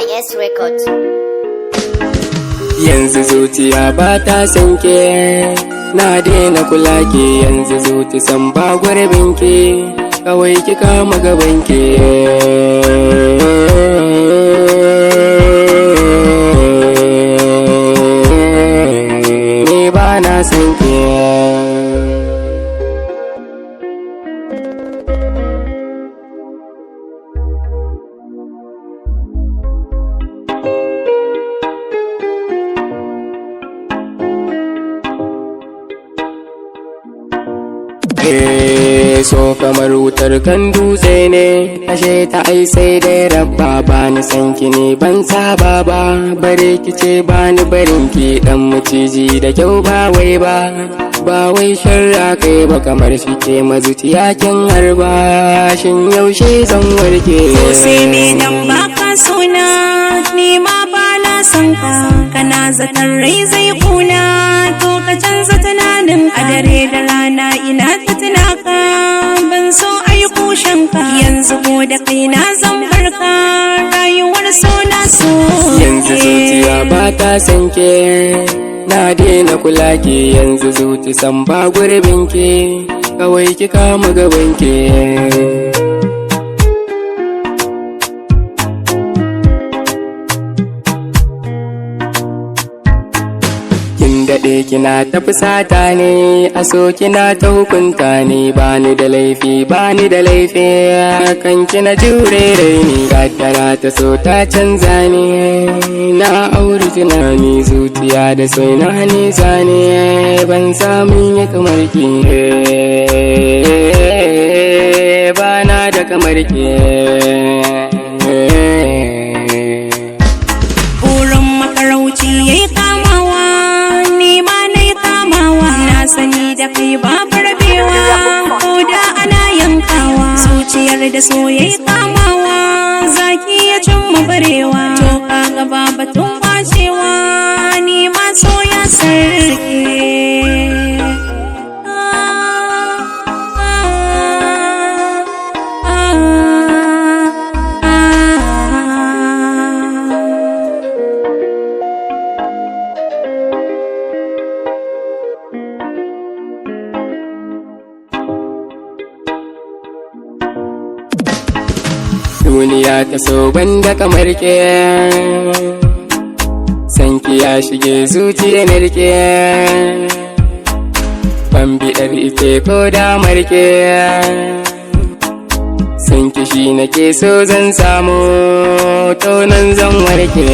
IS Records. Yanzu zuciya ba ta sanke, na daina kula ke. Yanzu zuci san ba gurbin ke, kawai ki kama gaban ke. Ni ba na san ke. So kamar wutar kan dutse ne, ashe ta ai sai dai rabba. Ba ni san ki ne ban saba ba, bare ki ce ba ni barin ki. Dan maciji da kyau ba wai sharra kai ba, kamar shi ke mazuciya kin harba. Shin yaushe zan warke? So sai me dan baka sona, ni ma ba na san ka. Kana zaton rai zai kuna, to ka canza tunanin. A dare da rana ina ta tunaka, ban so ai kushen ka. Yanzu ko da kai na zan barka, rayuwar so na so. Yanzu zuciya ba ta sanke, na daina kula ke. Yanzu zuci san ba gurbin ke, kawai ki kama gaban ke. Daɗe kina ta fusata ne, a so kina ta hukunta ne. Bani da laifi kan kina jure raini. Kaddara ta so ta canza ne, na auri tunani. Zuciya da so na nisa ne, ban samun ya kamar ki. Bana da kamar ki. Burin makarauci yayi kamawa, sani da kai babu rabewa, ko da ana yankawa. Zuciyar da so yayi kamawa, zaki ya cimma barewa. To kaga ba batun kwacewa, ni ma so ya sarke. Duniya ta so banda kamar ke, sanki ya shige zuciya narke. Ban biɗar ife ko damar ke, sanki shi nake so zan samu, to nan zan warke.